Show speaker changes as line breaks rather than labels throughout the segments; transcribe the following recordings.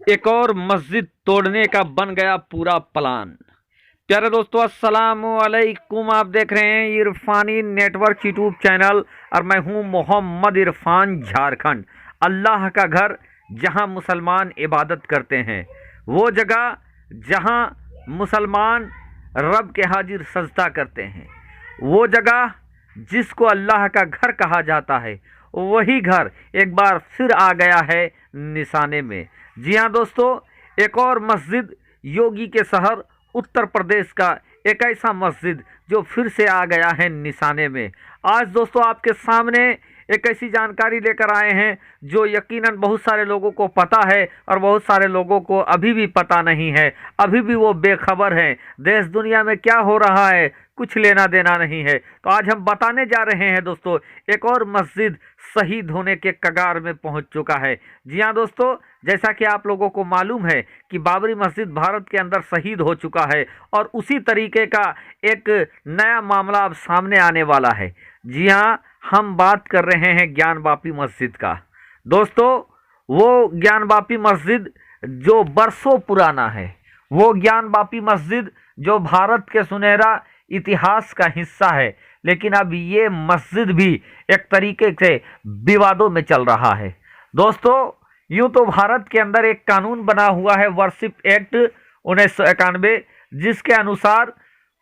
एक और मस्जिद तोड़ने का बन गया पूरा प्लान। प्यारे दोस्तों, अस्सलाम वालेकुम। आप देख रहे हैं इरफानी नेटवर्क यूट्यूब चैनल और मैं हूं मोहम्मद इरफान, झारखंड। अल्लाह का घर जहां मुसलमान इबादत करते हैं, वो जगह जहां मुसलमान रब के हाजिर सजदा करते हैं, वो जगह जिसको अल्लाह का घर कहा जाता है, वही घर एक बार फिर आ गया है निशाने में। जी हाँ दोस्तों, एक और मस्जिद योगी के शहर उत्तर प्रदेश का एक ऐसा मस्जिद जो फिर से आ गया है निशाने में। आज दोस्तों आपके सामने एक ऐसी जानकारी लेकर आए हैं जो यकीनन बहुत सारे लोगों को पता है और बहुत सारे लोगों को अभी भी पता नहीं है, अभी भी वो बेखबर हैं। देश दुनिया में क्या हो रहा है कुछ लेना देना नहीं है। तो आज हम बताने जा रहे हैं दोस्तों, एक और मस्जिद शहीद होने के कगार में पहुंच चुका है। जी हाँ दोस्तों, जैसा कि आप लोगों को मालूम है कि बाबरी मस्जिद भारत के अंदर शहीद हो चुका है और उसी तरीके का एक नया मामला अब सामने आने वाला है। जी हाँ, हम बात कर रहे हैं ज्ञान वापी मस्जिद का। दोस्तों, वो ज्ञान वापी मस्जिद जो बरसों पुराना है, वो ज्ञान वापी मस्जिद जो भारत के सुनहरा इतिहास का हिस्सा है, लेकिन अब ये मस्जिद भी एक तरीके से विवादों में चल रहा है। दोस्तों, यूं तो भारत के अंदर एक कानून बना हुआ है, वर्शिप एक्ट 1991, जिसके अनुसार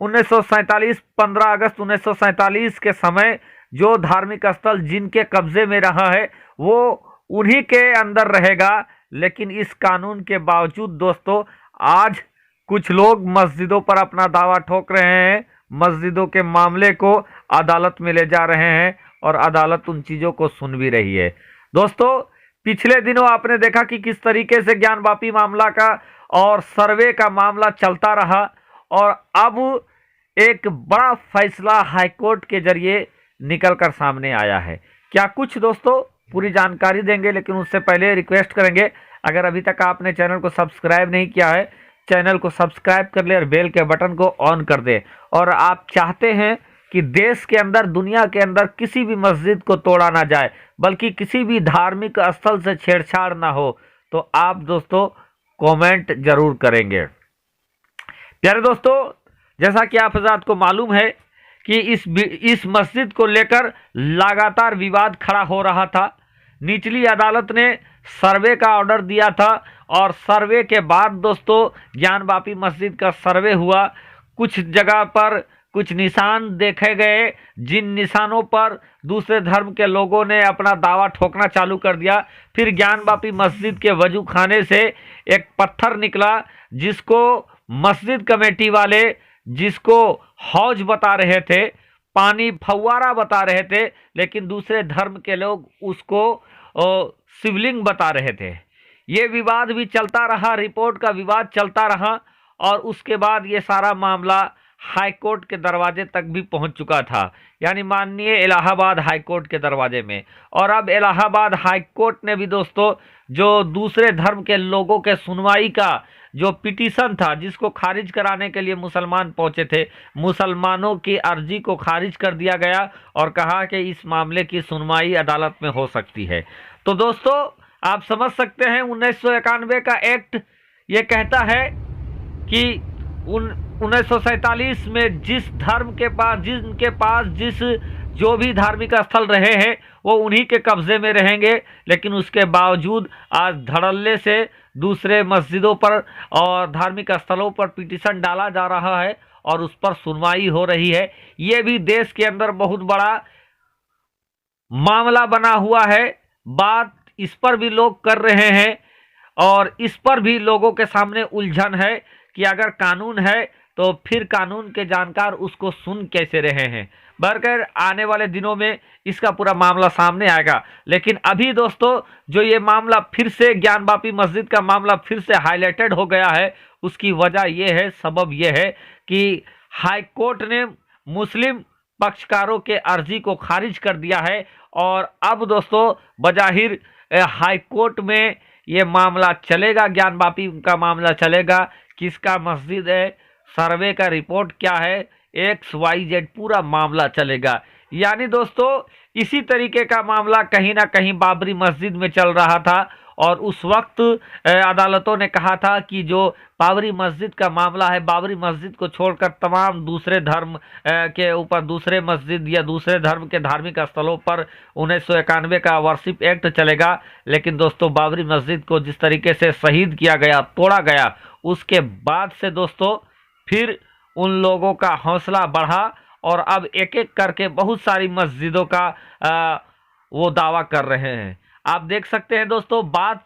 1947 15 अगस्त 1947 के समय जो धार्मिक स्थल जिनके कब्जे में रहा है वो उन्हीं के अंदर रहेगा। लेकिन इस कानून के बावजूद दोस्तों आज कुछ लोग मस्जिदों पर अपना दावा ठोक रहे हैं, मस्जिदों के मामले को अदालत में ले जा रहे हैं और अदालत उन चीज़ों को सुन भी रही है। दोस्तों, पिछले दिनों आपने देखा कि किस तरीके से ज्ञान वापी मामला का और सर्वे का मामला चलता रहा और अब एक बड़ा फैसला हाईकोर्ट के जरिए निकलकर सामने आया है। क्या कुछ दोस्तों पूरी जानकारी देंगे, लेकिन उससे पहले रिक्वेस्ट करेंगे, अगर अभी तक आपने चैनल को सब्सक्राइब नहीं किया है, चैनल को सब्सक्राइब कर ले और बेल के बटन को ऑन कर दे। और आप चाहते हैं कि देश के अंदर, दुनिया के अंदर किसी भी मस्जिद को तोड़ा ना जाए, बल्कि किसी भी धार्मिक स्थल से छेड़छाड़ ना हो, तो आप दोस्तों कमेंट जरूर करेंगे। प्यारे दोस्तों, जैसा कि आप हजरात को मालूम है कि इस मस्जिद को लेकर लगातार विवाद खड़ा हो रहा था। निचली अदालत ने सर्वे का ऑर्डर दिया था और सर्वे के बाद दोस्तों ज्ञान वापी मस्जिद का सर्वे हुआ। कुछ जगह पर कुछ निशान देखे गए, जिन निशानों पर दूसरे धर्म के लोगों ने अपना दावा ठोकना चालू कर दिया। फिर ज्ञान वापी मस्जिद के वजू खाने से एक पत्थर निकला, जिसको मस्जिद कमेटी वाले जिसको हौज बता रहे थे, पानी फव्वारा बता रहे थे, लेकिन दूसरे धर्म के लोग उसको शिवलिंग बता रहे थे। ये विवाद भी चलता रहा, रिपोर्ट का विवाद चलता रहा और उसके बाद ये सारा मामला हाईकोर्ट के दरवाजे तक भी पहुंच चुका था, यानी माननीय इलाहाबाद हाईकोर्ट के दरवाजे में। और अब इलाहाबाद हाईकोर्ट ने भी दोस्तों जो दूसरे धर्म के लोगों के सुनवाई का जो पिटीशन था, जिसको खारिज कराने के लिए मुसलमान पहुंचे थे, मुसलमानों की अर्जी को खारिज कर दिया गया और कहा कि इस मामले की सुनवाई अदालत में हो सकती है। तो दोस्तों आप समझ सकते हैं 1991 का एक्ट ये कहता है कि 1947 में जिस धर्म के पास, जिनके पास जो भी धार्मिक स्थल रहे हैं वो उन्हीं के कब्जे में रहेंगे। लेकिन उसके बावजूद आज धड़ल्ले से दूसरे मस्जिदों पर और धार्मिक स्थलों पर पिटीशन डाला जा रहा है और उस पर सुनवाई हो रही है। ये भी देश के अंदर बहुत बड़ा मामला बना हुआ है। बात इस पर भी लोग कर रहे हैं और इस पर भी लोगों के सामने उलझन है कि अगर कानून है तो फिर कानून के जानकार उसको सुन कैसे रहे हैं। बहरकैर आने वाले दिनों में इसका पूरा मामला सामने आएगा। लेकिन अभी दोस्तों जो ये मामला फिर से, ज्ञान वापी मस्जिद का मामला फिर से हाईलाइटेड हो गया है, उसकी वजह यह है, सबब यह है कि हाईकोर्ट ने मुस्लिम पक्षकारों के अर्जी को खारिज कर दिया है और अब दोस्तों बजाहिर हाईकोर्ट में ये मामला चलेगा, ज्ञान वापी का मामला चलेगा। किसका मस्जिद है, सर्वे का रिपोर्ट क्या है, XYZ पूरा मामला चलेगा। यानी दोस्तों इसी तरीके का मामला कहीं ना कहीं बाबरी मस्जिद में चल रहा था और उस वक्त अदालतों ने कहा था कि जो बाबरी मस्जिद का मामला है, बाबरी मस्जिद को छोड़कर तमाम दूसरे धर्म के ऊपर, दूसरे मस्जिद या दूसरे धर्म के धार्मिक स्थलों पर 1991 का वर्शिप एक्ट चलेगा। लेकिन दोस्तों बाबरी मस्जिद को जिस तरीके से शहीद किया गया, तोड़ा गया, उसके बाद से दोस्तों फिर उन लोगों का हौसला बढ़ा और अब एक एक करके बहुत सारी मस्जिदों का वो दावा कर रहे हैं। आप देख सकते हैं दोस्तों, बात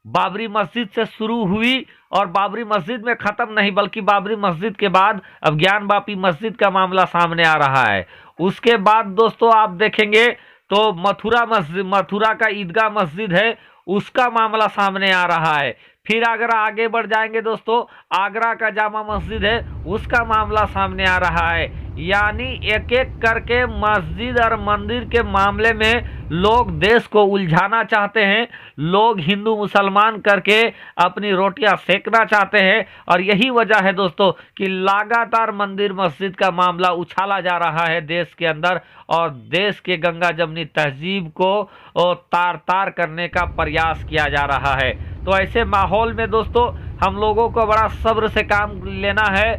बाबरी मस्जिद से शुरू हुई और बाबरी मस्जिद में ख़त्म नहीं, बल्कि बाबरी मस्जिद के बाद अब ज्ञान वापी मस्जिद का मामला सामने आ रहा है। उसके बाद दोस्तों आप देखेंगे तो मथुरा का ईदगाह मस्जिद है, उसका मामला सामने आ रहा है। फिर अगर आगे बढ़ जाएंगे दोस्तों, आगरा का जामा मस्जिद है, उसका मामला सामने आ रहा है। यानी एक एक करके मस्जिद और मंदिर के मामले में लोग देश को उलझाना चाहते हैं, लोग हिंदू मुसलमान करके अपनी रोटियां सेकना चाहते हैं। और यही वजह है दोस्तों कि लगातार मंदिर मस्जिद का मामला उछाला जा रहा है देश के अंदर, और देश के गंगा जमनी तहजीब को तार तार करने का प्रयास किया जा रहा है। तो ऐसे माहौल में दोस्तों हम लोगों को बड़ा सब्र से काम लेना है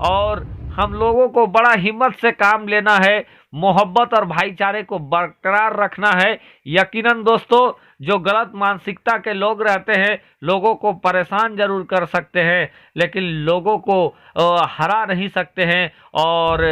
और हम लोगों को बड़ा हिम्मत से काम लेना है, मोहब्बत और भाईचारे को बरकरार रखना है। यकीनन दोस्तों जो गलत मानसिकता के लोग रहते हैं, लोगों को परेशान जरूर कर सकते हैं, लेकिन लोगों को हरा नहीं सकते हैं। और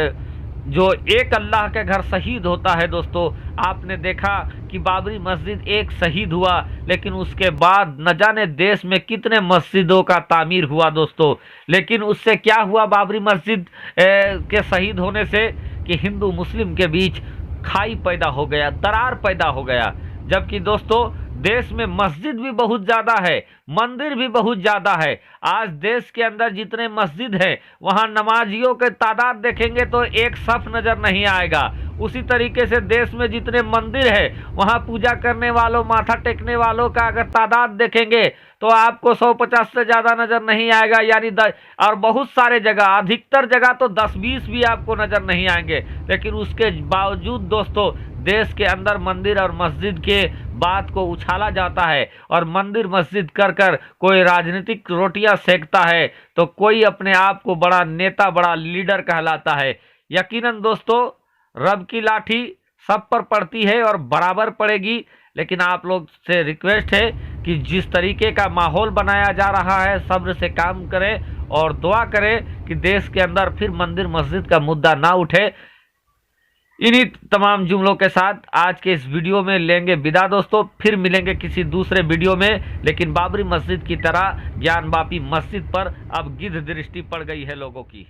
जो एक अल्लाह के घर शहीद होता है दोस्तों, आपने देखा कि बाबरी मस्जिद एक शहीद हुआ, लेकिन उसके बाद न जाने देश में कितने मस्जिदों का तामीर हुआ दोस्तों। लेकिन उससे क्या हुआ बाबरी मस्जिद के शहीद होने से, कि हिंदू मुस्लिम के बीच खाई पैदा हो गया, दरार पैदा हो गया। जबकि दोस्तों देश में मस्जिद भी बहुत ज़्यादा है, मंदिर भी बहुत ज़्यादा है। आज देश के अंदर जितने मस्जिद है वहाँ नमाजियों के तादाद देखेंगे तो एक सफ नज़र नहीं आएगा। उसी तरीके से देश में जितने मंदिर है वहाँ पूजा करने वालों, माथा टेकने वालों का अगर तादाद देखेंगे तो आपको 150 से ज़्यादा नज़र नहीं आएगा। यानी और बहुत सारे जगह, अधिकतर जगह तो 10-20 भी आपको नज़र नहीं आएंगे। लेकिन उसके बावजूद दोस्तों देश के अंदर मंदिर और मस्जिद के बात को उछाला जाता है, और मंदिर मस्जिद कर कर कोई राजनीतिक रोटियां सेकता है तो कोई अपने आप को बड़ा नेता, बड़ा लीडर कहलाता है। यकीनन दोस्तों रब की लाठी सब पर पड़ती है और बराबर पड़ेगी। लेकिन आप लोग से रिक्वेस्ट है कि जिस तरीके का माहौल बनाया जा रहा है, सब्र से काम करें और दुआ करें कि देश के अंदर फिर मंदिर मस्जिद का मुद्दा ना उठे। इन्हीं तमाम जुमलों के साथ आज के इस वीडियो में लेंगे विदा दोस्तों, फिर मिलेंगे किसी दूसरे वीडियो में। लेकिन बाबरी मस्जिद की तरह ज्ञान वापी मस्जिद पर अब गिद्ध दृष्टि पड़ गई है लोगों की।